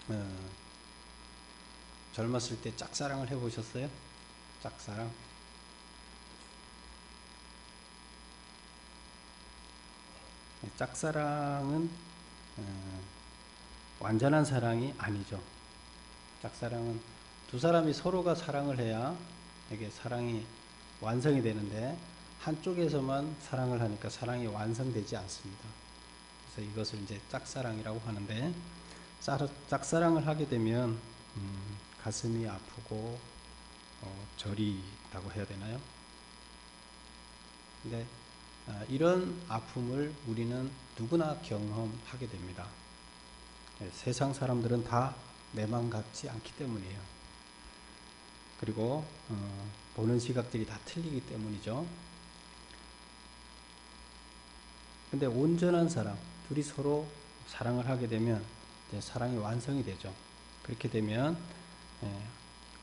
어, 젊었을 때 짝사랑을 해보셨어요? 짝사랑? 짝사랑은 완전한 사랑이 아니죠. 짝사랑은 두 사람이 서로가 사랑을 해야 이게 사랑이 완성이 되는데, 한쪽에서만 사랑을 하니까 사랑이 완성되지 않습니다. 그래서 이것을 이제 짝사랑이라고 하는데, 짝사랑을 하게 되면 가슴이 아프고 저리다고 해야 되나요? 근데 이런 아픔을 우리는 누구나 경험하게 됩니다. 세상 사람들은 다 내 맘 같지 않기 때문이에요. 그리고 보는 시각들이 다 틀리기 때문이죠. 근데 온전한 사랑, 둘이 서로 사랑을 하게 되면 이제 사랑이 완성이 되죠. 그렇게 되면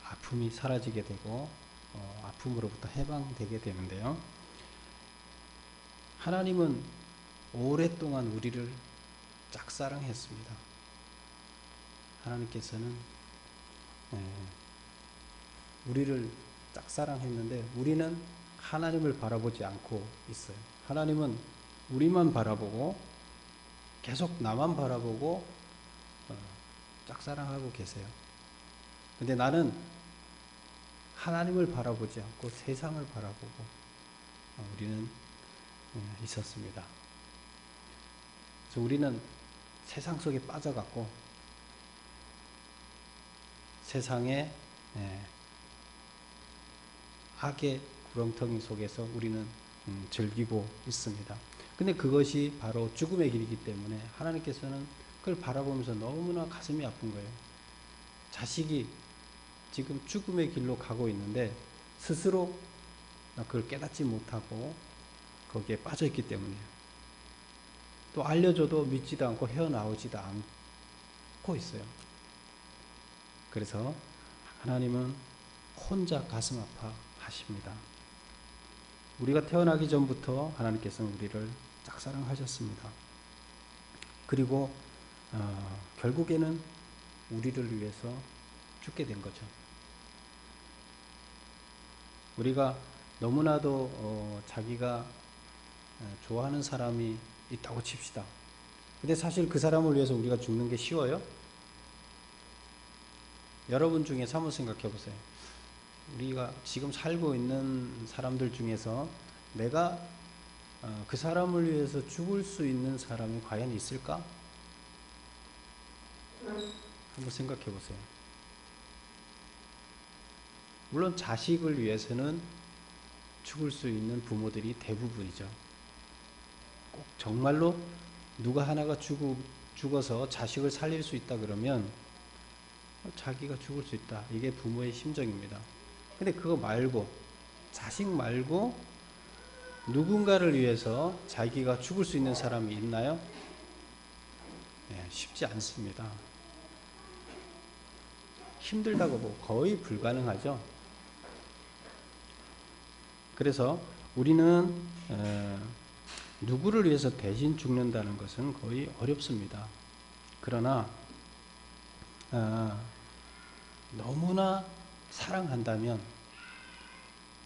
아픔이 사라지게 되고 아픔으로부터 해방되게 되는데요. 하나님은 오랫동안 우리를 짝사랑했습니다. 하나님께서는 우리를 짝사랑했는데, 우리는 하나님을 바라보지 않고 있어요. 하나님은 우리만 바라보고 계속 나만 바라보고 짝사랑하고 계세요. 근데 나는 하나님을 바라보지 않고 세상을 바라보고 우리는 있었습니다. 그래서 우리는 세상 속에 빠져갔고 세상의 악의 구렁텅이 속에서 우리는 즐기고 있습니다. 근데 그것이 바로 죽음의 길이기 때문에 하나님께서는 그걸 바라보면서 너무나 가슴이 아픈 거예요. 자식이 지금 죽음의 길로 가고 있는데 스스로 그걸 깨닫지 못하고 거기에 빠져있기 때문이에요. 또 알려줘도 믿지도 않고 헤어나오지도 않고 있어요. 그래서 하나님은 혼자 가슴 아파 하십니다. 우리가 태어나기 전부터 하나님께서는 우리를 짝사랑하셨습니다. 그리고 결국에는 우리를 위해서 죽게 된 거죠. 우리가 너무나도 자기가 좋아하는 사람이 있다고 칩시다. 근데 사실 그 사람을 위해서 우리가 죽는 게 쉬워요? 여러분 중에 한번 생각해 보세요. 우리가 지금 살고 있는 사람들 중에서 내가 그 사람을 위해서 죽을 수 있는 사람이 과연 있을까? 한번 생각해 보세요. 물론 자식을 위해서는 죽을 수 있는 부모들이 대부분이죠. 꼭 정말로 누가 하나가 죽어서 자식을 살릴 수 있다 그러면 자기가 죽을 수 있다. 이게 부모의 심정입니다. 근데 그거 말고, 자식 말고 누군가를 위해서 자기가 죽을 수 있는 사람이 있나요? 쉽지 않습니다. 힘들다고 보고 거의 불가능하죠. 그래서 우리는 누구를 위해서 대신 죽는다는 것은 거의 어렵습니다. 그러나 너무나 사랑한다면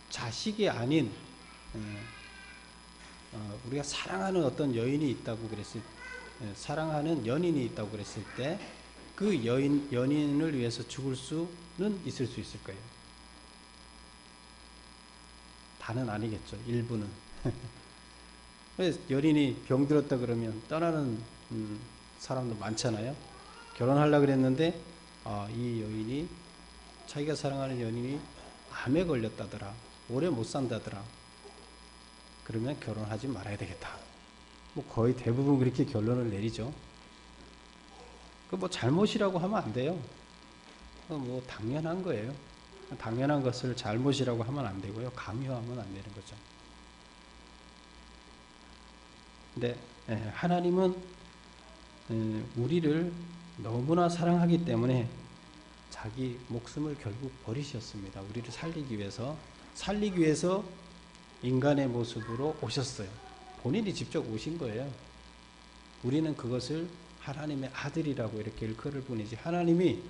자식이 아닌 우리가 사랑하는 어떤 여인이 있다고 그랬을 사랑하는 연인이 있다고 그랬을 때 그 연인을 위해서 죽을 수는 있을 수 있을 거예요. 다는 아니겠죠. 일부는. 연인이 병들었다 그러면 떠나는 사람도 많잖아요. 결혼하려고 그랬는데 이 여인이, 자기가 사랑하는 연인이 암에 걸렸다더라, 오래 못 산다더라, 그러면 결혼하지 말아야 되겠다. 뭐 거의 대부분 그렇게 결론을 내리죠. 그 뭐 잘못이라고 하면 안 돼요. 뭐 당연한 거예요. 당연한 것을 잘못이라고 하면 안 되고요. 강요하면 안 되는 거죠. 근데 하나님은 우리를 너무나 사랑하기 때문에 자기 목숨을 결국 버리셨습니다. 우리를 살리기 위해서 인간의 모습으로 오셨어요. 본인이 직접 오신 거예요. 우리는 그것을 하나님의 아들이라고 이렇게 일컬을 뿐이지, 하나님이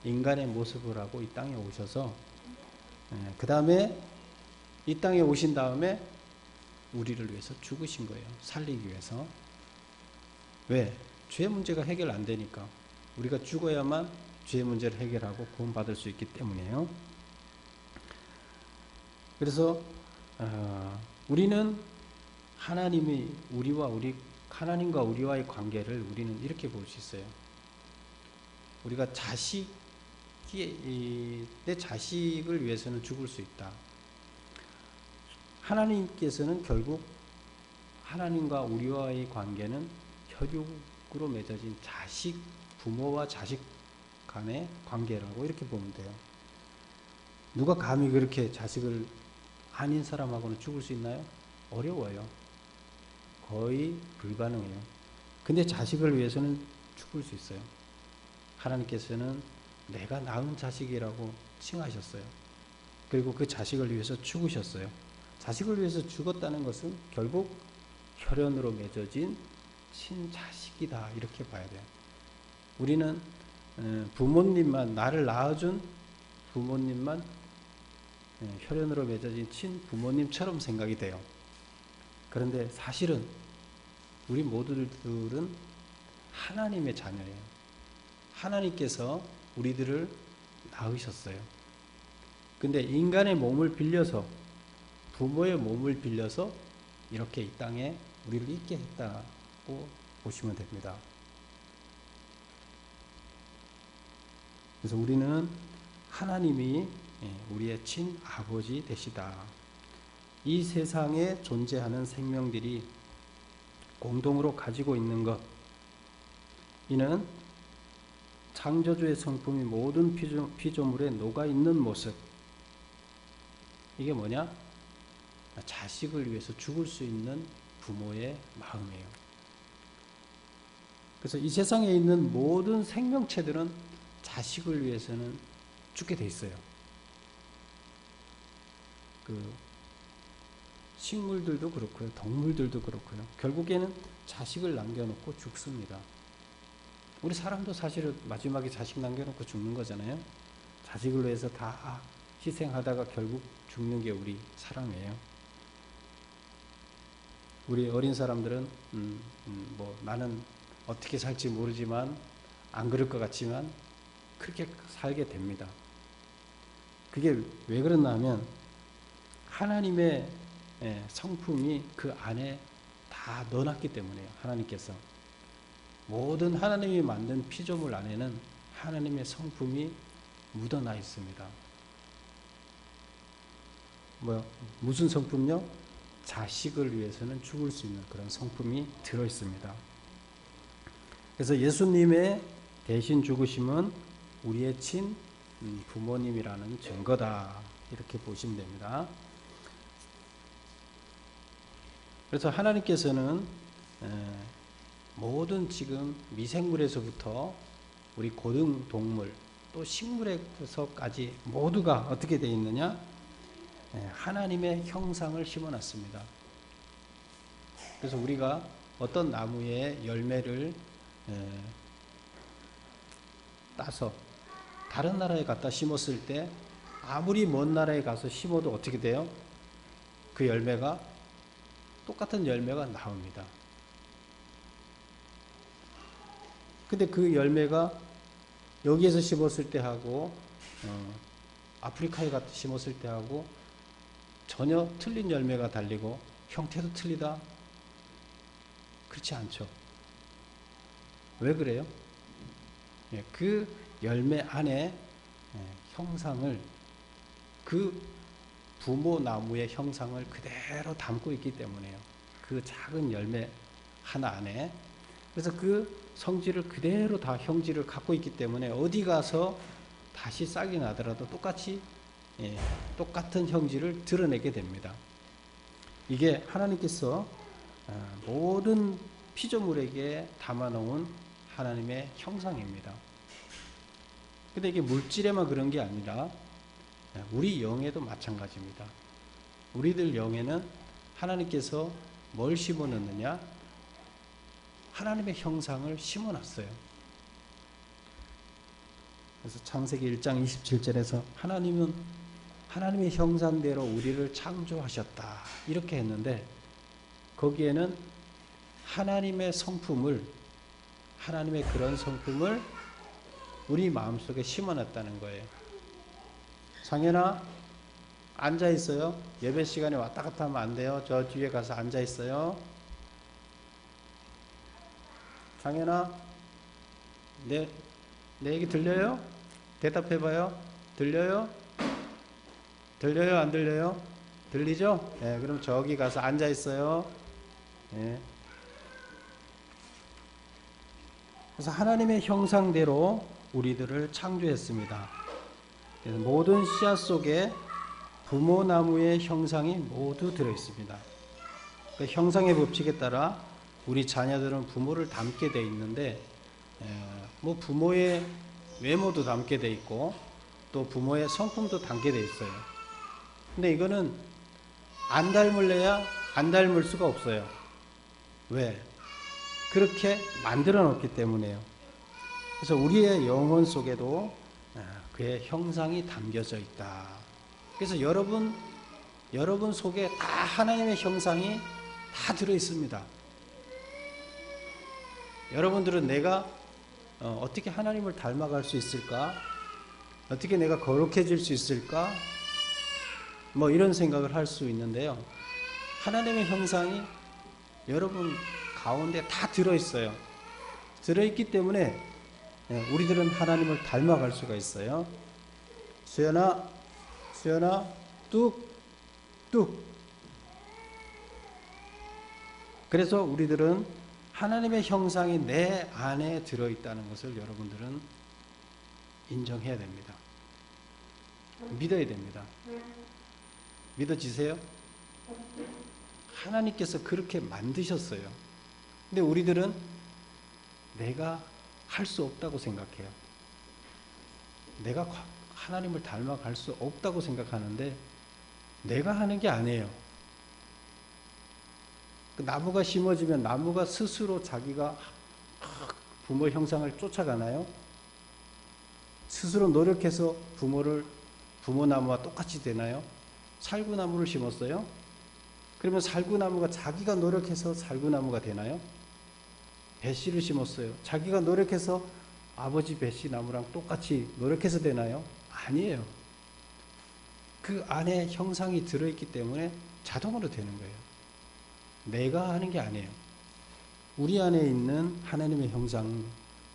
인간의 모습을 하고 이 땅에 오셔서 그 다음에 이 땅에 오신 다음에 우리를 위해서 죽으신 거예요. 살리기 위해서. 왜? 죄 문제가 해결 안 되니까. 우리가 죽어야만 죄 문제를 해결하고 구원받을 수 있기 때문이에요. 그래서 우리는 하나님과 우리와의 관계를 우리는 이렇게 볼 수 있어요. 우리가 내 자식을 위해서는 죽을 수 있다. 하나님께서는 결국 하나님과 우리와의 관계는 혈육으로 맺어진 부모와 자식 간의 관계라고 이렇게 보면 돼요. 누가 감히 그렇게 자식을 아닌 사람하고는 죽을 수 있나요? 어려워요. 거의 불가능해요. 근데 자식을 위해서는 죽을 수 있어요. 하나님께서는 내가 낳은 자식이라고 칭하셨어요. 그리고 그 자식을 위해서 죽으셨어요. 자식을 위해서 죽었다는 것은 결국 혈연으로 맺어진 친자식이다, 이렇게 봐야 돼요. 우리는 부모님만, 나를 낳아준 부모님만 혈연으로 맺어진 친부모님처럼 생각이 돼요. 그런데 사실은 우리 모두들은 하나님의 자녀예요. 하나님께서 우리들을 낳으셨어요. 근데 인간의 몸을 빌려서, 부모의 몸을 빌려서 이렇게 이 땅에 우리를 있게 했다고 보시면 됩니다. 그래서 우리는 하나님이 우리의 친아버지 되시다. 이 세상에 존재하는 생명들이 공동으로 가지고 있는 것, 이는 창조주의 성품이 모든 피조물에 녹아있는 모습. 이게 뭐냐? 자식을 위해서 죽을 수 있는 부모의 마음이에요. 그래서 이 세상에 있는 모든 생명체들은 자식을 위해서는 죽게 돼 있어요. 식물들도 그렇고요, 동물들도 그렇고요. 결국에는 자식을 남겨놓고 죽습니다. 우리 사람도 사실은 마지막에 자식 남겨놓고 죽는 거잖아요. 자식을 위해서 다 희생하다가 결국 죽는 게 우리 사람이에요. 우리 어린 사람들은 나는 어떻게 살지 모르지만, 안 그럴 것 같지만 그렇게 살게 됩니다. 그게 왜 그러나 하면 하나님의 성품이 그 안에 다 넣어놨기 때문에요. 하나님께서 모든 하나님이 만든 피조물 안에는 하나님의 성품이 묻어나 있습니다. 무슨 성품요? 자식을 위해서는 죽을 수 있는 그런 성품이 들어 있습니다. 그래서 예수님의 대신 죽으심은 우리의 친 부모님이라는 증거다, 이렇게 보시면 됩니다. 그래서 하나님께서는 모든 지금 미생물에서부터 우리 고등동물 또 식물에서까지 모두가 어떻게 되어 있느냐? 하나님의 형상을 심어놨습니다. 그래서 우리가 어떤 나무의 열매를 따서 다른 나라에 갖다 심었을 때 아무리 먼 나라에 가서 심어도 어떻게 돼요? 그 열매가, 똑같은 열매가 나옵니다. 근데 그 열매가 여기에서 심었을 때 하고 아프리카에 갖다 심었을 때 하고 전혀 틀린 열매가 달리고 형태도 틀리다? 그렇지 않죠. 왜 그래요? 그 열매 안에 형상을, 그 부모 나무의 형상을 그대로 담고 있기 때문에요. 그 작은 열매 하나 안에. 그래서 그 성질을 그대로 다 형질을 갖고 있기 때문에 어디 가서 다시 싹이 나더라도 똑같은 형질을 드러내게 됩니다. 이게 하나님께서 모든 피조물에게 담아놓은 하나님의 형상입니다. 근데 이게 물질에만 그런 게 아니라 우리 영에도 마찬가지입니다. 우리들 영에는 하나님께서 뭘 심어 넣느냐? 하나님의 형상을 심어놨어요. 그래서 창세기 1장 27절에서 하나님은 하나님의 형상대로 우리를 창조하셨다 이렇게 했는데, 거기에는 하나님의 성품을, 하나님의 그런 성품을 우리 마음속에 심어놨다는 거예요. 상현아, 앉아 있어요. 예배 시간에 왔다 갔다 하면 안 돼요. 저 뒤에 가서 앉아 있어요. 상현아, 내 얘기 들려요? 대답해봐요. 들려요? 들려요? 안 들려요? 들리죠? 네, 그럼 저기 가서 앉아 있어요. 네. 그래서 하나님의 형상대로 우리들을 창조했습니다. 그래서 모든 씨앗 속에 부모나무의 형상이 모두 들어있습니다. 그 형상의 법칙에 따라 우리 자녀들은 부모를 닮게 돼 있는데, 뭐 부모의 외모도 닮게 돼 있고 또 부모의 성품도 닮게 돼 있어요. 근데 이거는 안 닮을래야 안 닮을 수가 없어요. 왜? 그렇게 만들어 놓기 때문에요. 그래서 우리의 영혼 속에도 그의 형상이 담겨져 있다. 그래서 여러분 속에 다 하나님의 형상이 다 들어 있습니다. 여러분들은 내가 어떻게 하나님을 닮아갈 수 있을까? 어떻게 내가 거룩해질 수 있을까? 뭐 이런 생각을 할 수 있는데요. 하나님의 형상이 여러분 가운데 다 들어있어요. 들어있기 때문에 우리들은 하나님을 닮아갈 수가 있어요. 수연아, 뚝. 그래서 우리들은 하나님의 형상이 내 안에 들어있다는 것을 여러분들은 인정해야 됩니다. 믿어야 됩니다. 믿어지세요? 하나님께서 그렇게 만드셨어요. 근데 우리들은 내가 할 수 없다고 생각해요. 내가 하나님을 닮아갈 수 없다고 생각하는데 내가 하는 게 아니에요. 그 나무가 심어지면 나무가 스스로 자기가 부모 형상을 쫓아가나요? 스스로 노력해서 부모나무와 똑같이 되나요? 살구나무를 심었어요? 그러면 살구나무가 자기가 노력해서 살구나무가 되나요? 배씨를 심었어요. 자기가 노력해서 아버지 배씨나무랑 똑같이 노력해서 되나요? 아니에요. 그 안에 형상이 들어있기 때문에 자동으로 되는 거예요. 내가 하는 게 아니에요. 우리 안에 있는 하나님의 형상은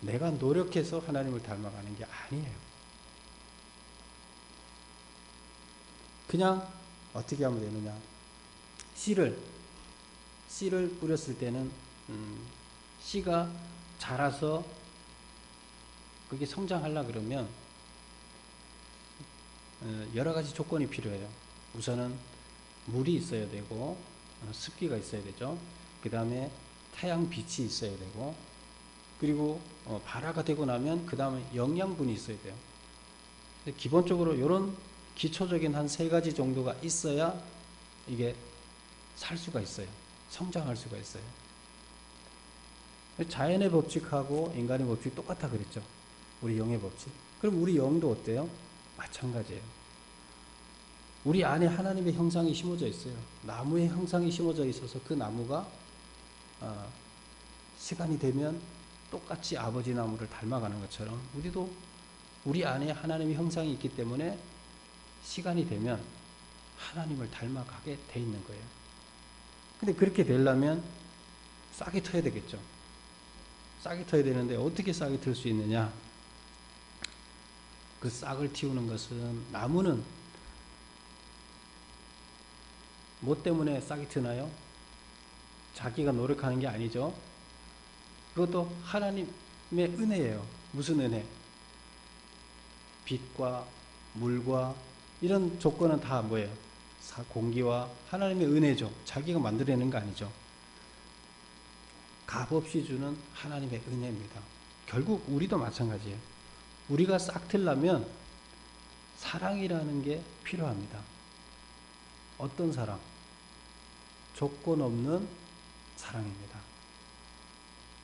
내가 노력해서 하나님을 닮아가는 게 아니에요. 그냥 어떻게 하면 되느냐? 씨를 뿌렸을 때는 씨가 자라서 그게 성장하려 그러면 여러 가지 조건이 필요해요. 우선은 물이 있어야 되고 습기가 있어야 되죠. 그 다음에 태양빛이 있어야 되고, 그리고 발화가 되고 나면 그 다음에 영양분이 있어야 돼요. 기본적으로 이런 기초적인 한 3가지 정도가 있어야 이게 살 수가 있어요. 성장할 수가 있어요. 자연의 법칙하고 인간의 법칙이 똑같아 그랬죠. 우리 영의 법칙. 그럼 우리 영도 어때요? 마찬가지예요. 우리 안에 하나님의 형상이 심어져 있어요. 나무의 형상이 심어져 있어서 그 나무가 시간이 되면 똑같이 아버지 나무를 닮아가는 것처럼 우리도 우리 안에 하나님의 형상이 있기 때문에 시간이 되면 하나님을 닮아가게 돼 있는 거예요. 근데 그렇게 되려면 싹이 트어야 되겠죠. 싹이 트어야 되는데 어떻게 싹이 틀 수 있느냐? 그 싹을 틔우는 것은, 나무는 뭐 때문에 싹이 트나요? 자기가 노력하는 게 아니죠. 그것도 하나님의 은혜예요. 무슨 은혜? 빛과 물과 이런 조건은 다 뭐예요? 공기와 하나님의 은혜죠. 자기가 만들어내는 거 아니죠. 값없이 주는 하나님의 은혜입니다. 결국 우리도 마찬가지예요. 우리가 싹 틀려면 사랑이라는 게 필요합니다. 어떤 사랑? 조건 없는 사랑입니다.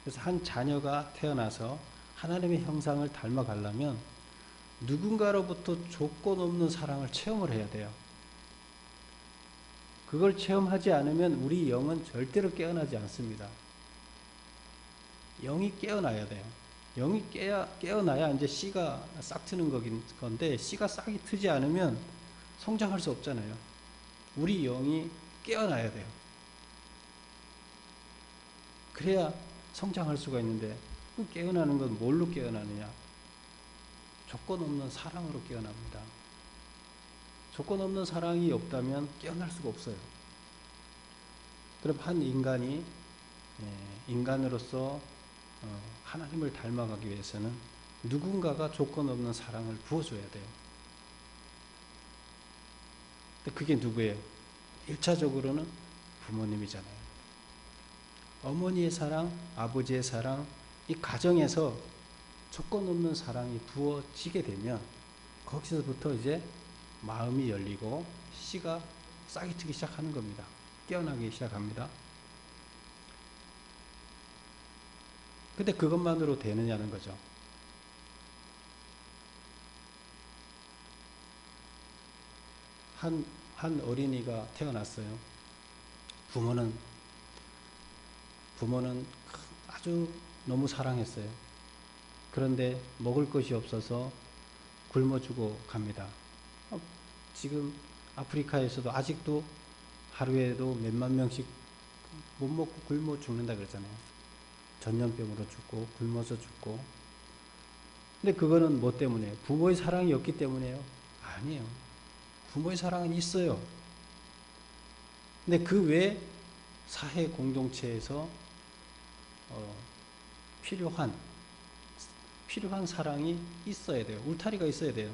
그래서 한 자녀가 태어나서 하나님의 형상을 닮아가려면 누군가로부터 조건 없는 사랑을 체험을 해야 돼요. 그걸 체험하지 않으면 우리 영은 절대로 깨어나지 않습니다. 영이 깨어나야 돼요. 영이 깨어나야 이제 씨가 싹 트는 건데, 씨가 싹이 트지 않으면 성장할 수 없잖아요. 우리 영이 깨어나야 돼요. 그래야 성장할 수가 있는데, 그 깨어나는 건 뭘로 깨어나느냐? 조건 없는 사랑으로 깨어납니다. 조건 없는 사랑이 없다면 깨어날 수가 없어요. 그럼 한 인간이 인간으로서 하나님을 닮아가기 위해서는 누군가가 조건 없는 사랑을 부어줘야 돼요. 근데 그게 누구예요? 1차적으로는 부모님이잖아요. 어머니의 사랑, 아버지의 사랑, 이 가정에서 조건 없는 사랑이 부어지게 되면 거기서부터 이제 마음이 열리고 씨가 싹이 트기 시작하는 겁니다. 깨어나기 시작합니다. 근데 그것만으로 되느냐는 거죠. 한 어린이가 태어났어요. 부모는 아주 너무 사랑했어요. 그런데 먹을 것이 없어서 굶어주고 갑니다. 지금 아프리카에서도 아직도 하루에도 몇만 명씩 못 먹고 굶어 죽는다 그러잖아요. 전염병으로 죽고 굶어서 죽고. 근데 그거는 뭐 때문이에요? 부모의 사랑이 없기 때문이에요? 아니에요. 부모의 사랑은 있어요. 근데 그 외에 사회 공동체에서 필요한 사랑이 있어야 돼요. 울타리가 있어야 돼요.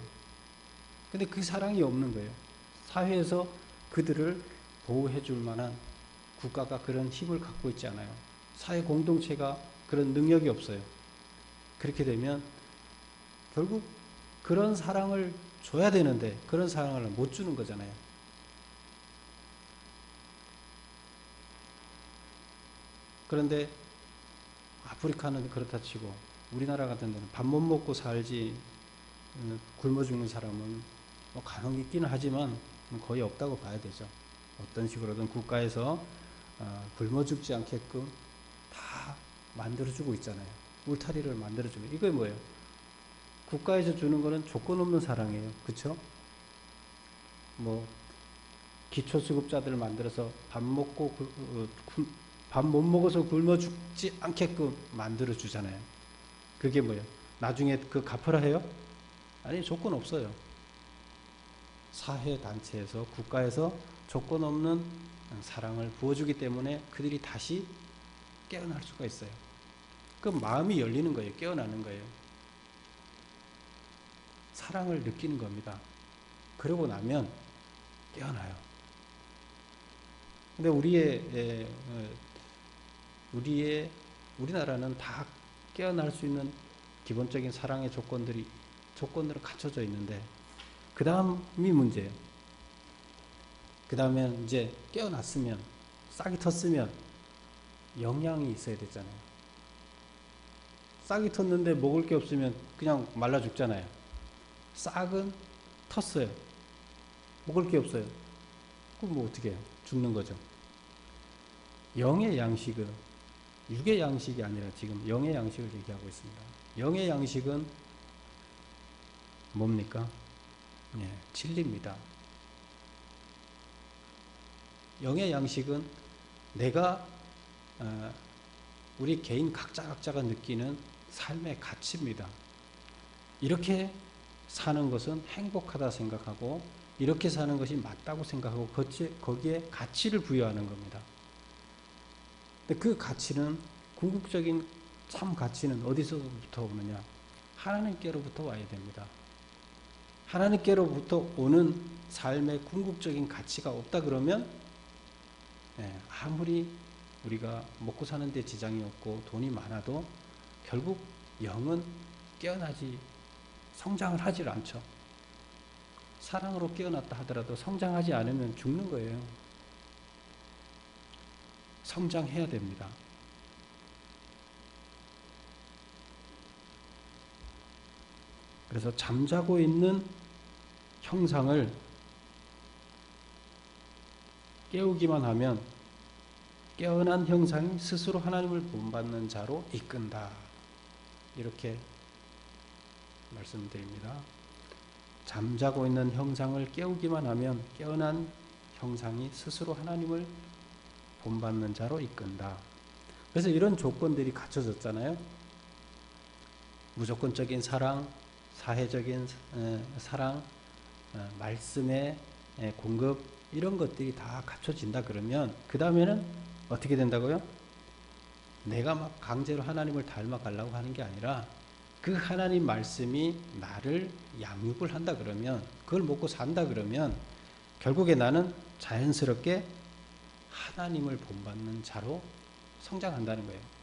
근데 그 사랑이 없는 거예요. 사회에서 그들을 보호해 줄 만한 국가가 그런 힘을 갖고 있지 않아요. 사회 공동체가 그런 능력이 없어요. 그렇게 되면 결국 그런 사랑을 줘야 되는데 그런 사랑을 못 주는 거잖아요. 그런데 아프리카는 그렇다 치고 우리나라 같은 데는 밥 못 먹고 살지 굶어 죽는 사람은 뭐 간혹 있기는 하지만 거의 없다고 봐야 되죠. 어떤 식으로든 국가에서 굶어 죽지 않게끔 다 만들어주고 있잖아요. 울타리를 만들어주고. 이게 뭐예요? 국가에서 주는 거는 조건 없는 사랑이에요. 그쵸? 뭐 기초수급자들을 만들어서 밥 못 먹어서 굶어 죽지 않게끔 만들어 주잖아요. 그게 뭐예요? 나중에 그 갚으라 해요? 아니, 조건 없어요. 사회단체에서 국가에서 조건 없는 사랑을 부어주기 때문에 그들이 다시 깨어날 수가 있어요. 그 마음이 열리는 거예요. 깨어나는 거예요. 사랑을 느끼는 겁니다. 그러고 나면 깨어나요. 근데 우리나라는 다 깨어날 수 있는 기본적인 사랑의 조건들은 갖춰져 있는데, 그 다음이 문제예요. 그 다음에 이제 깨어났으면, 싹이 텄으면 영양이 있어야 되잖아요. 싹이 텄는데 먹을 게 없으면 그냥 말라 죽잖아요. 싹은 텄어요. 먹을 게 없어요. 그럼 뭐 어떻게 해요? 죽는 거죠. 영의 양식은 육의 양식이 아니라 지금 영의 양식을 얘기하고 있습니다. 영의 양식은 뭡니까? 진리입니다. 영의 양식은 내가 우리 개인 각자가 느끼는 삶의 가치입니다. 이렇게 사는 것은 행복하다 생각하고 이렇게 사는 것이 맞다고 생각하고 거기에 가치를 부여하는 겁니다. 근데 그 가치는 궁극적인 참 가치는 어디서부터 오느냐? 하나님께로부터 와야 됩니다. 하나님께로부터 오는 삶의 궁극적인 가치가 없다 그러면 아무리 우리가 먹고 사는 데 지장이 없고 돈이 많아도 결국 영은 깨어나지 성장을 하질 않죠. 사랑으로 깨어났다 하더라도 성장하지 않으면 죽는 거예요. 성장해야 됩니다. 그래서 잠자고 있는 형상을 깨우기만 하면 깨어난 형상이 스스로 하나님을 본받는 자로 이끈다. 이렇게 말씀드립니다. 잠자고 있는 형상을 깨우기만 하면 깨어난 형상이 스스로 하나님을 본받는 자로 이끈다. 그래서 이런 조건들이 갖춰졌잖아요. 무조건적인 사랑, 사회적인 사랑, 말씀의 공급, 이런 것들이 다 갖춰진다 그러면 그 다음에는 어떻게 된다고요? 내가 막 강제로 하나님을 닮아가려고 하는 게 아니라 그 하나님 말씀이 나를 양육을 한다 그러면, 그걸 먹고 산다 그러면 결국에 나는 자연스럽게 하나님을 본받는 자로 성장한다는 거예요.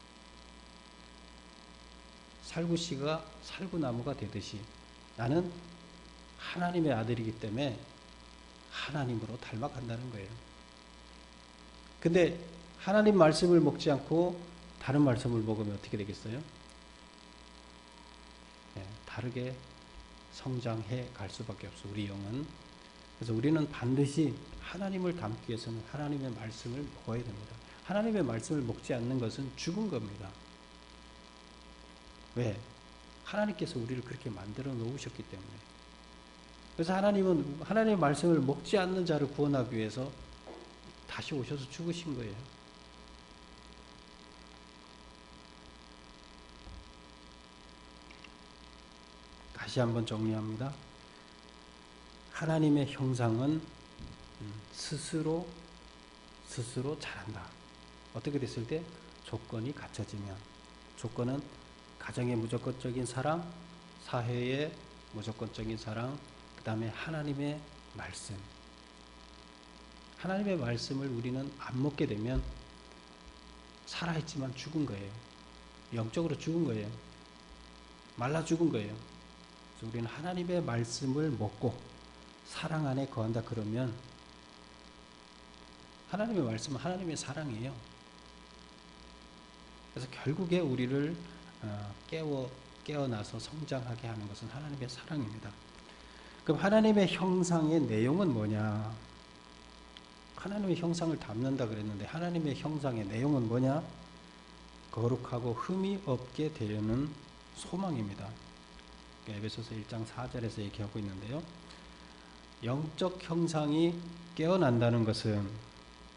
살구씨가 살구나무가 되듯이 나는 하나님의 아들이기 때문에 하나님으로 닮아간다는 거예요. 근데 하나님 말씀을 먹지 않고 다른 말씀을 먹으면 어떻게 되겠어요? 다르게 성장해 갈 수밖에 없어, 우리 영은. 그래서 우리는 반드시 하나님을 닮기 위해서는 하나님의 말씀을 먹어야 됩니다. 하나님의 말씀을 먹지 않는 것은 죽은 겁니다. 왜? 하나님께서 우리를 그렇게 만들어 놓으셨기 때문에. 그래서 하나님은 하나님의 말씀을 먹지 않는 자를 구원하기 위해서 다시 오셔서 죽으신 거예요. 다시 한번 정리합니다. 하나님의 형상은 스스로 자란다. 어떻게 됐을 때? 조건이 갖춰지면. 조건은 가정의 무조건적인 사랑, 사회의 무조건적인 사랑, 그 다음에 하나님의 말씀. 하나님의 말씀을 우리는 안 먹게 되면 살아있지만 죽은 거예요. 영적으로 죽은 거예요. 말라 죽은 거예요. 그래서 우리는 하나님의 말씀을 먹고 사랑 안에 거한다 그러면, 하나님의 말씀은 하나님의 사랑이에요. 그래서 결국에 우리를 깨어나서 성장하게 하는 것은 하나님의 사랑입니다. 그럼 하나님의 형상의 내용은 뭐냐? 하나님의 형상을 담는다 그랬는데 하나님의 형상의 내용은 뭐냐? 거룩하고 흠이 없게 되려는 소망입니다. 에베소서 1장 4절에서 얘기하고 있는데요. 영적 형상이 깨어난다는 것은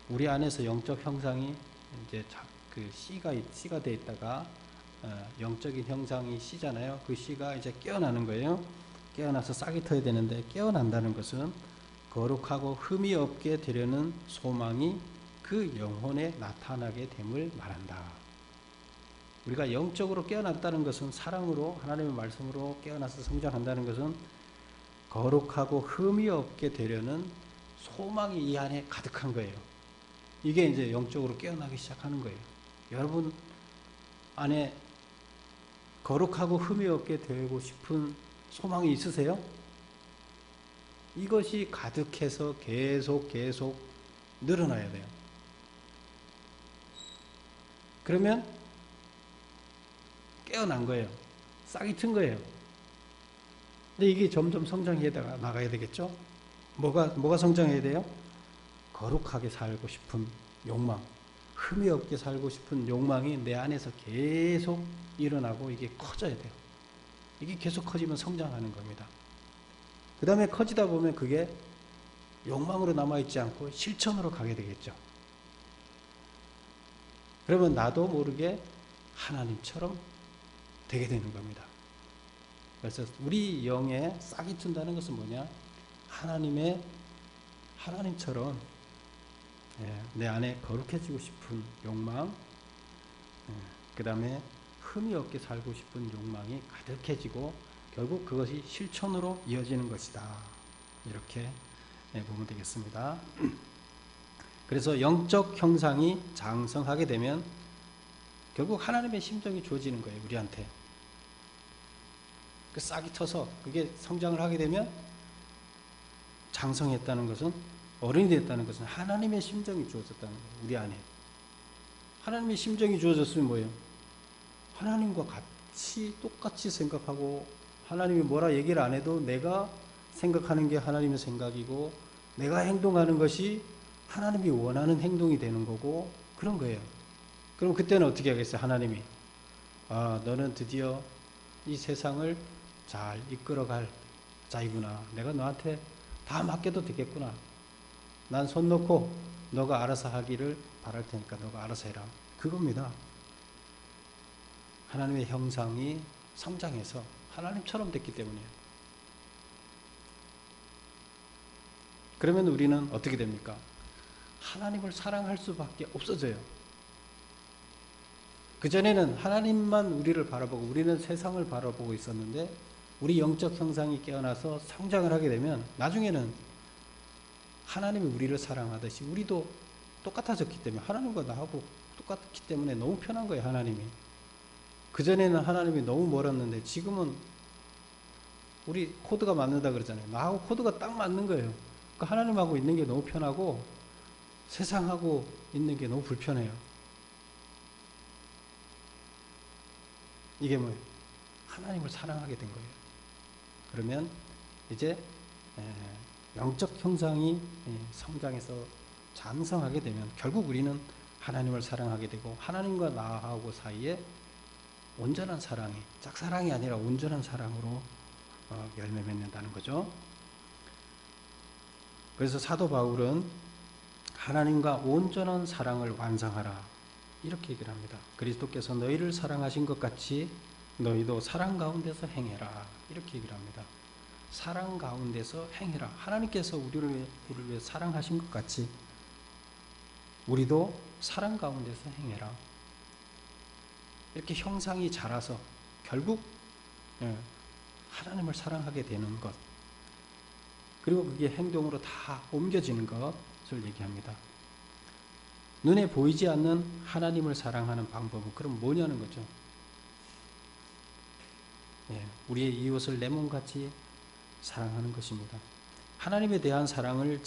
우리 안에서 영적 형상이 이제 그 씨가 돼 있다가 영적인 형상이 씨잖아요. 그 씨가 이제 깨어나는 거예요. 깨어나서 싹이 터야 되는데, 깨어난다는 것은 거룩하고 흠이 없게 되려는 소망이 그 영혼에 나타나게 됨을 말한다. 우리가 영적으로 깨어났다는 것은, 사랑으로 하나님의 말씀으로 깨어나서 성장한다는 것은 거룩하고 흠이 없게 되려는 소망이 이 안에 가득한 거예요. 이게 이제 영적으로 깨어나기 시작하는 거예요. 여러분 안에 거룩하고 흠이 없게 되고 싶은 소망이 있으세요? 이것이 가득해서 계속 늘어나야 돼요. 그러면 깨어난 거예요. 싹이 튼 거예요. 근데 이게 점점 성장해 나가야 되겠죠? 뭐가 성장해야 돼요? 거룩하게 살고 싶은 욕망, 흠이 없게 살고 싶은 욕망이 내 안에서 계속 일어나고 이게 커져야 돼요. 이게 계속 커지면 성장하는 겁니다. 그 다음에 커지다 보면 그게 욕망으로 남아있지 않고 실천으로 가게 되겠죠. 그러면 나도 모르게 하나님처럼 되게 되는 겁니다. 그래서 우리 영에 싹이 튼다는 것은 뭐냐? 하나님처럼 내 안에 거룩해지고 싶은 욕망, 그 다음에 흠이 없게 살고 싶은 욕망이 가득해지고 결국 그것이 실천으로 이어지는 것이다. 이렇게 보면 되겠습니다. 그래서 영적 형상이 장성하게 되면 결국 하나님의 심정이 주어지는 거예요. 우리한테. 그 싹이 터서 그게 성장을 하게 되면, 장성했다는 것은, 어른이 됐다는 것은 하나님의 심정이 주어졌다는 거예요. 우리 안에. 하나님의 심정이 주어졌으면 뭐예요? 하나님과 똑같이 생각하고 하나님이 뭐라 얘기를 안 해도 내가 생각하는 게 하나님의 생각이고 내가 행동하는 것이 하나님이 원하는 행동이 되는 거고 그런 거예요. 그럼 그때는 어떻게 하겠어요? 하나님이 너는 드디어 이 세상을 잘 이끌어갈 자이구나. 내가 너한테 다 맡겨도 되겠구나. 난 손 놓고 너가 알아서 하기를 바랄 테니까 너가 알아서 해라. 그겁니다. 하나님의 형상이 성장해서 하나님처럼 됐기 때문이에요. 그러면 우리는 어떻게 됩니까? 하나님을 사랑할 수밖에 없어져요. 그전에는 하나님만 우리를 바라보고 우리는 세상을 바라보고 있었는데 우리 영적 형상이 깨어나서 성장을 하게 되면 나중에는 하나님이 우리를 사랑하듯이 우리도 똑같아졌기 때문에 하나님과 나하고 똑같기 때문에 너무 편한 거예요. 하나님이. 그전에는 하나님이 너무 멀었는데 지금은 우리 코드가 맞는다 그러잖아요. 나하고 코드가 딱 맞는 거예요. 그러니까 하나님하고 있는 게 너무 편하고 세상하고 있는 게 너무 불편해요. 이게 뭐예요? 하나님을 사랑하게 된 거예요. 그러면 이제 영적 형상이 성장해서 장성하게 되면 결국 우리는 하나님을 사랑하게 되고 하나님과 나하고 사이에 온전한 사랑이 짝사랑이 아니라 온전한 사랑으로 열매 맺는다는 거죠. 그래서 사도 바울은 하나님과 온전한 사랑을 완성하라 이렇게 얘기를 합니다. 그리스도께서 너희를 사랑하신 것 같이 너희도 사랑 가운데서 행해라 이렇게 얘기를 합니다. 사랑 가운데서 행해라. 하나님께서 우리를 위해 사랑하신 것 같이 우리도 사랑 가운데서 행해라. 이렇게 형상이 자라서 결국 하나님을 사랑하게 되는 것 그리고 그게 행동으로 다 옮겨지는 것을 얘기합니다. 눈에 보이지 않는 하나님을 사랑하는 방법은 그럼 뭐냐는 거죠. 우리의 이웃을 내 몸같이 사랑하는 것입니다. 하나님에 대한 사랑을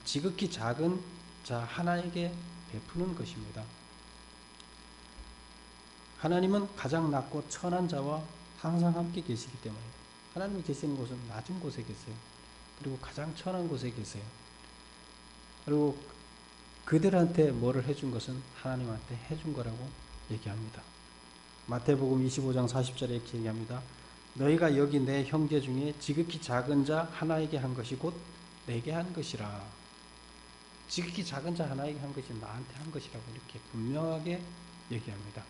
지극히 작은 자 하나에게 베푸는 것입니다. 하나님은 가장 낮고 천한 자와 항상 함께 계시기 때문에 하나님이 계시는 곳은 낮은 곳에 계세요. 그리고 가장 천한 곳에 계세요. 그리고 그들한테 뭐를 해준 것은 하나님한테 해준 거라고 얘기합니다. 마태복음 25장 40절에 이렇게 얘기합니다. 너희가 여기 내 형제 중에 지극히 작은 자 하나에게 한 것이 곧 내게 한 것이라. 지극히 작은 자 하나에게 한 것이 나한테 한 것이라고 이렇게 분명하게 얘기합니다.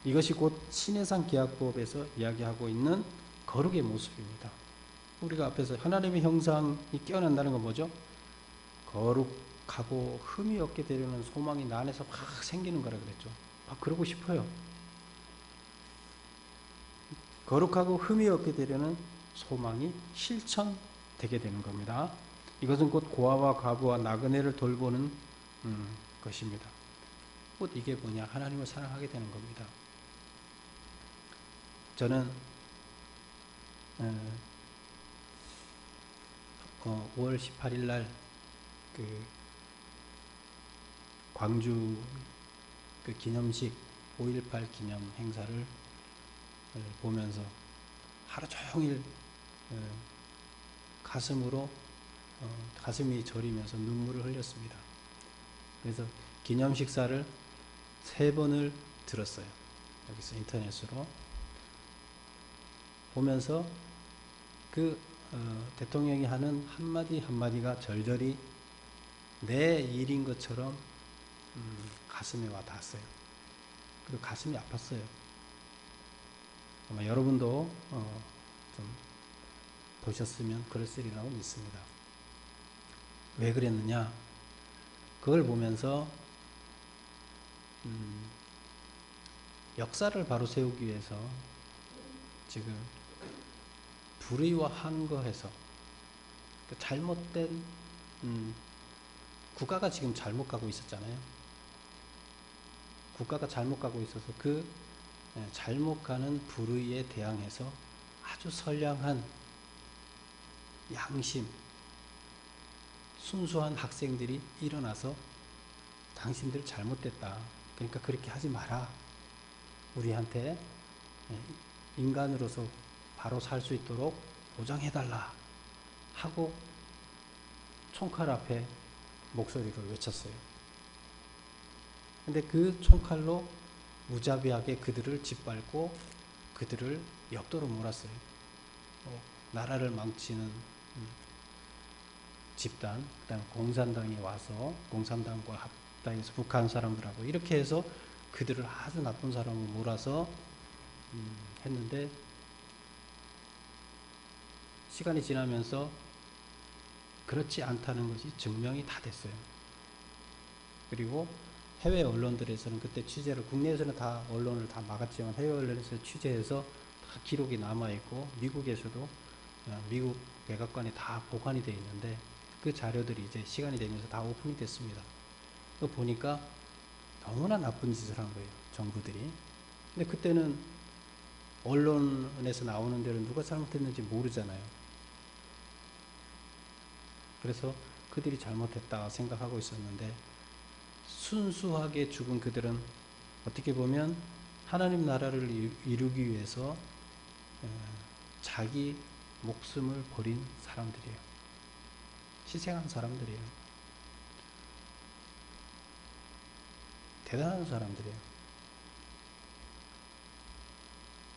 이것이 곧 신해상 계약법에서 이야기하고 있는 거룩의 모습입니다. 우리가 앞에서 하나님의 형상이 깨어난다는 건 뭐죠? 거룩하고 흠이 없게 되려는 소망이 나 안에서 막 생기는 거라 그랬죠. 그러고 싶어요. 거룩하고 흠이 없게 되려는 소망이 실천되게 되는 겁니다. 이것은 곧 고아와 과부와 나그네를 돌보는 것입니다. 곧 이게 뭐냐? 하나님을 사랑하게 되는 겁니다. 저는 5월 18일 날 그 광주 그 기념식 5.18 기념 행사를 보면서 하루 종일 가슴이 저리면서 눈물을 흘렸습니다. 그래서 기념 식사를 3번을 들었어요. 여기서 인터넷으로 보면서 그 대통령이 하는 한마디 한마디가 절절히 내 일인 것처럼 가슴에 와 닿았어요. 그리고 가슴이 아팠어요. 아마 여러분도 좀 보셨으면 그랬으리라고 믿습니다. 왜 그랬느냐? 그걸 보면서 역사를 바로 세우기 위해서 지금 불의와 항거해서 잘못된 국가가 지금 잘못 가고 있었잖아요. 국가가 잘못 가고 있어서 그 잘못 가는 불의에 대항해서 아주 선량한 양심, 순수한 학생들이 일어나서 당신들 잘못됐다. 그러니까 그렇게 하지 마라. 우리한테 인간으로서 바로 살 수 있도록 보장해달라 하고 총칼 앞에 목소리를 외쳤어요. 근데 그 총칼로 무자비하게 그들을 짓밟고 그들을 역도로 몰았어요. 나라를 망치는 집단, 그다음 공산당이 와서 공산당과 합당해서 북한 사람들하고 이렇게 해서 그들을 아주 나쁜 사람을 몰아서 했는데 시간이 지나면서 그렇지 않다는 것이 증명이 다 됐어요. 그리고 해외 언론들에서는 그때 취재를, 국내에서는 다 언론을 다 막았지만 해외 언론에서 취재해서 다 기록이 남아있고 미국에서도 미국 백악관에 다 보관이 되어 있는데 그 자료들이 이제 시간이 되면서 다 오픈이 됐습니다. 그거 보니까 너무나 나쁜 짓을 한 거예요, 정부들이. 근데 그때는 언론에서 나오는 대로 누가 잘못했는지 모르잖아요. 그래서 그들이 잘못했다 생각하고 있었는데 순수하게 죽은 그들은 어떻게 보면 하나님 나라를 이루기 위해서 자기 목숨을 버린 사람들이에요. 희생한 사람들이에요. 대단한 사람들이에요.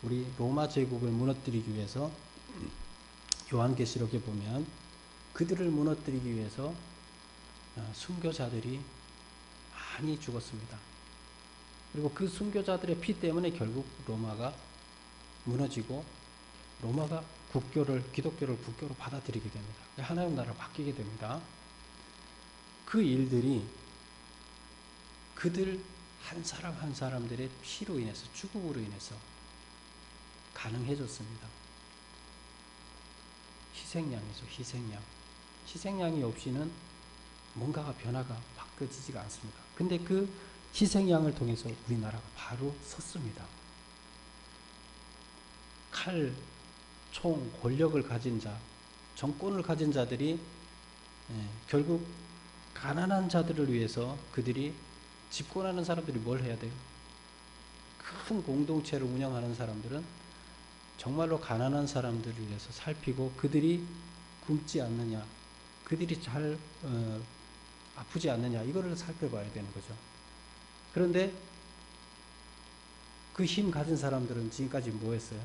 우리 로마 제국을 무너뜨리기 위해서 요한계시록에 보면 그들을 무너뜨리기 위해서 순교자들이 많이 죽었습니다. 그리고 그 순교자들의 피 때문에 결국 로마가 무너지고 로마가 기독교를 국교로 받아들이게 됩니다. 하나님 나라로 바뀌게 됩니다. 그 일들이 그들 한 사람 한 사람들의 피로 인해서, 죽음으로 인해서 가능해졌습니다. 희생양이죠, 희생양. 희생양이 없이는 뭔가가 변화가 바뀌어지지가 않습니다. 근데 그 희생양을 통해서 우리나라가 바로 섰습니다. 칼, 총, 권력을 가진 자, 정권을 가진 자들이 결국 가난한 자들을 위해서 그들이 집권하는 사람들이 뭘 해야 돼요? 큰 공동체를 운영하는 사람들은 정말로 가난한 사람들을 위해서 살피고 그들이 굶지 않느냐, 그들이 잘 아프지 않느냐, 이거를 살펴봐야 되는 거죠. 그런데 그 힘 가진 사람들은 지금까지 뭐 했어요?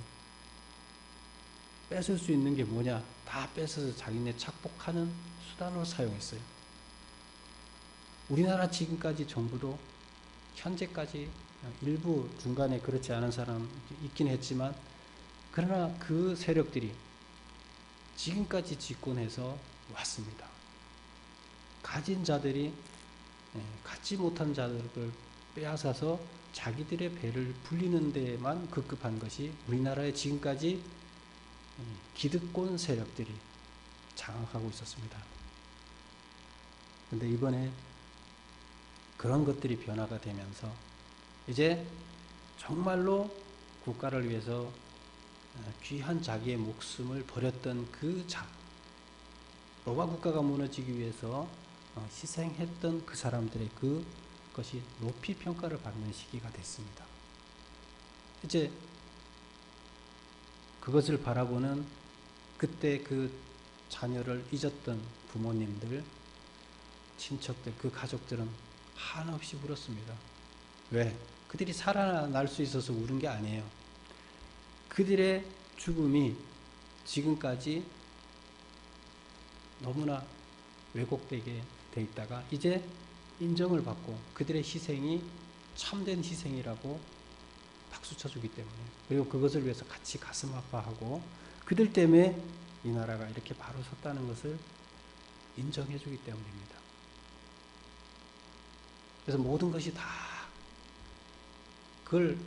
뺏을 수 있는 게 뭐냐? 다 뺏어서 자기네 착복하는 수단으로 사용했어요. 우리나라 지금까지 정부도 현재까지 일부 중간에 그렇지 않은 사람 있긴 했지만 그러나 그 세력들이 지금까지 집권해서 왔습니다. 가진 자들이 갖지 못한 자들을 빼앗아서 자기들의 배를 불리는 데만 급급한 것이 우리나라에 지금까지 기득권 세력들이 장악하고 있었습니다. 그런데 이번에 그런 것들이 변화가 되면서 이제 정말로 국가를 위해서 귀한 자기의 목숨을 버렸던 로마 국가가 무너지기 위해서 희생했던 그 사람들의 그것이 높이 평가를 받는 시기가 됐습니다. 이제 그것을 바라보는 그때 그 자녀를 잊었던 부모님들, 친척들, 그 가족들은 한없이 울었습니다. 왜? 그들이 살아날 수 있어서 울은 게 아니에요. 그들의 죽음이 지금까지 너무나 왜곡되게 돼 있다가 이제 인정을 받고 그들의 희생이 참된 희생이라고 박수 쳐주기 때문에, 그리고 그것을 위해서 같이 가슴 아파하고 그들 때문에 이 나라가 이렇게 바로 섰다는 것을 인정해 주기 때문입니다. 그래서 모든 것이 다 그걸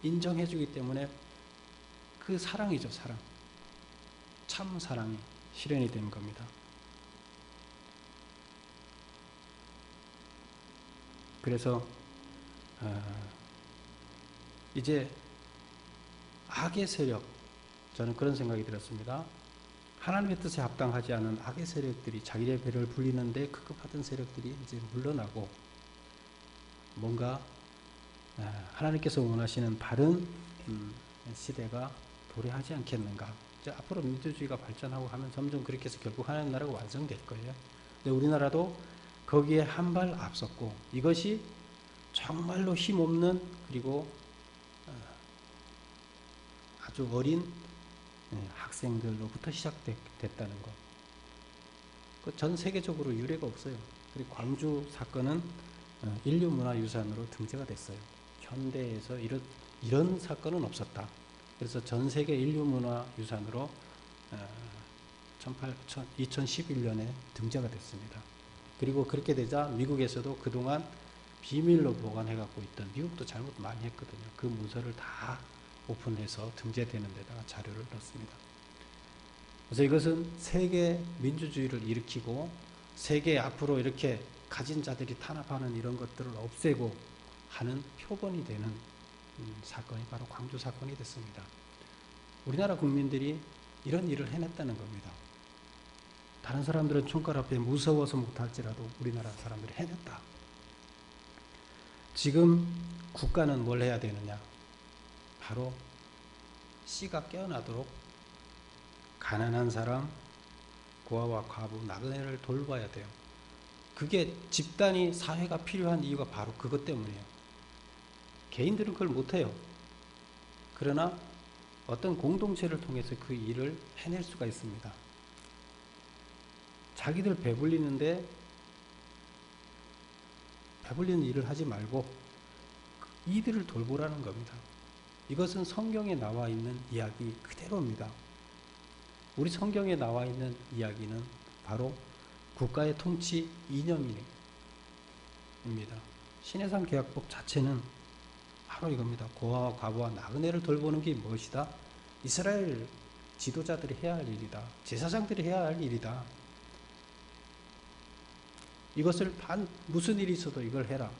인정해 주기 때문에 그 사랑이죠, 사랑. 참 사랑이 실현이 된 겁니다. 그래서 이제 악의 세력, 저는 그런 생각이 들었습니다. 하나님의 뜻에 합당하지 않은 악의 세력들이 자기의 배를 불리는데 급급하던 세력들이 이제 물러나고 뭔가 하나님께서 원하시는 바른 시대가 도래하지 않겠는가. 이제 앞으로 민주주의가 발전하고 하면 점점 그렇게 해서 결국 하나님 나라가 완성될 거예요. 근데 우리나라도 거기에 한 발 앞섰고, 이것이 정말로 힘없는, 그리고 아주 어린 학생들로부터 시작됐다는 것. 전 세계적으로 유례가 없어요. 그리고 광주 사건은 인류문화유산으로 등재가 됐어요. 현대에서 이런 사건은 없었다. 그래서 전 세계 인류문화유산으로 2011년에 등재가 됐습니다. 그리고 그렇게 되자 미국에서도 그동안 비밀로 보관해갖고 있던, 미국도 잘못 많이 했거든요. 그 문서를 다 오픈해서 등재되는 데다가 자료를 넣습니다. 그래서 이것은 세계 민주주의를 일으키고 세계 앞으로 이렇게 가진 자들이 탄압하는 이런 것들을 없애고 하는 표본이 되는 사건이 바로 광주 사건이 됐습니다. 우리나라 국민들이 이런 일을 해냈다는 겁니다. 다른 사람들은 총칼 앞에 무서워서 못할지라도 우리나라 사람들이 해냈다. 지금 국가는 뭘 해야 되느냐? 바로 씨가 깨어나도록 가난한 사람, 고아와 과부, 나그네를 돌봐야 돼요. 그게 집단이, 사회가 필요한 이유가 바로 그것 때문이에요. 개인들은 그걸 못해요. 그러나 어떤 공동체를 통해서 그 일을 해낼 수가 있습니다. 자기들 배불리는 일을 하지 말고 이들을 돌보라는 겁니다. 이것은 성경에 나와 있는 이야기 그대로입니다. 우리 성경에 나와 있는 이야기는 바로 국가의 통치 이념입니다. 신해상 계약법 자체는 바로 이겁니다. 고아와 과부와 나그네를 돌보는 게 무엇이다? 이스라엘 지도자들이 해야 할 일이다. 제사장들이 해야 할 일이다. 이것을 무슨 일이 있어도 이걸 해라.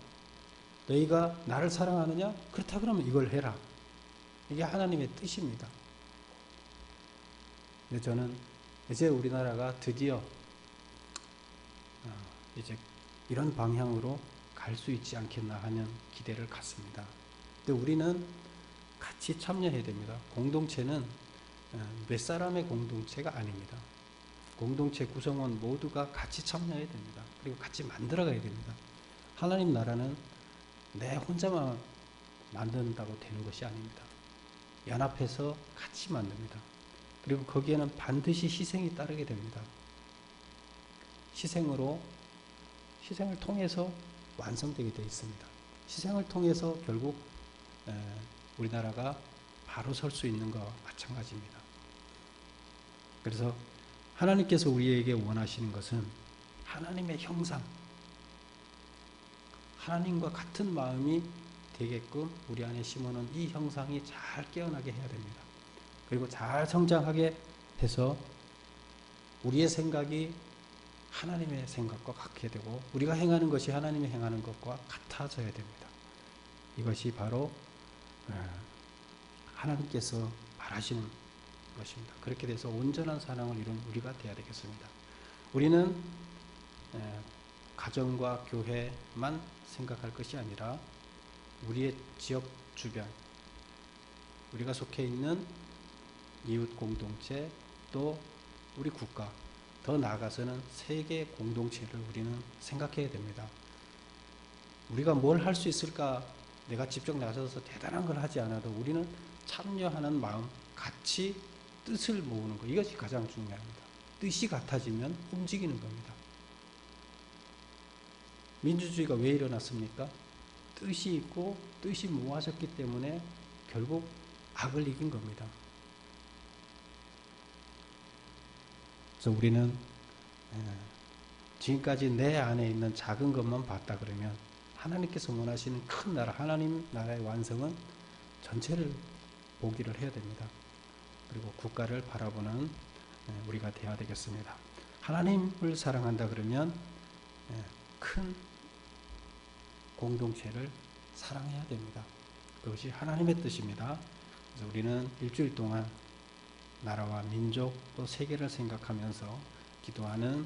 너희가 나를 사랑하느냐? 그렇다 그러면 이걸 해라. 이게 하나님의 뜻입니다. 근데 저는 이제 우리나라가 드디어 이제 이런 방향으로 갈 수 있지 않겠나 하는 기대를 갖습니다. 근데 우리는 같이 참여해야 됩니다. 공동체는 몇 사람의 공동체가 아닙니다. 공동체 구성원 모두가 같이 참여해야 됩니다. 그리고 같이 만들어가야 됩니다. 하나님 나라는 내 혼자만 만든다고 되는 것이 아닙니다. 연합해서 같이 만듭니다. 그리고 거기에는 반드시 희생이 따르게 됩니다. 희생을 통해서 완성되게 되어 있습니다. 희생을 통해서 결국 우리나라가 바로 설 수 있는 것과 마찬가지입니다. 그래서 하나님께서 우리에게 원하시는 것은 하나님의 형상, 하나님과 같은 마음이 되게끔 우리 안에 심어놓은 이 형상이 잘 깨어나게 해야 됩니다. 그리고 잘 성장하게 해서 우리의 생각이 하나님의 생각과 같게 되고 우리가 행하는 것이 하나님이 행하는 것과 같아져야 됩니다. 이것이 바로 하나님께서 바라시는 것입니다. 그렇게 돼서 온전한 사랑을 이룬 우리가 되어야 되겠습니다. 우리는 가정과 교회만 생각할 것이 아니라 우리의 지역 주변, 우리가 속해 있는 이웃 공동체, 또 우리 국가, 더 나아가서는 세계 공동체를 우리는 생각해야 됩니다. 우리가 뭘 할 수 있을까? 내가 직접 나서서 대단한 걸 하지 않아도 우리는 참여하는 마음, 같이 뜻을 모으는 것, 이것이 가장 중요합니다. 뜻이 같아지면 움직이는 겁니다. 민주주의가 왜 일어났습니까? 뜻이 있고 뜻이 모아졌기 때문에 결국 악을 이긴 겁니다. 그래서 우리는 지금까지 내 안에 있는 작은 것만 봤다 그러면 하나님께서 원하시는 큰 나라, 하나님 나라의 완성은 전체를 보기를 해야 됩니다. 그리고 국가를 바라보는 우리가 되어야 되겠습니다. 하나님을 사랑한다 그러면 큰 공동체를 사랑해야 됩니다. 그것이 하나님의 뜻입니다. 그래서 우리는 일주일 동안 나라와 민족 또 세계를 생각하면서 기도하는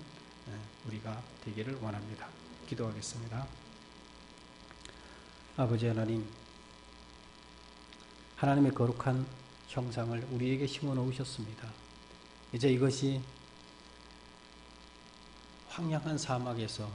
우리가 되기를 원합니다. 기도하겠습니다. 아버지 하나님, 하나님의 거룩한 형상을 우리에게 심어 놓으셨습니다. 이제 이것이 황량한 사막에서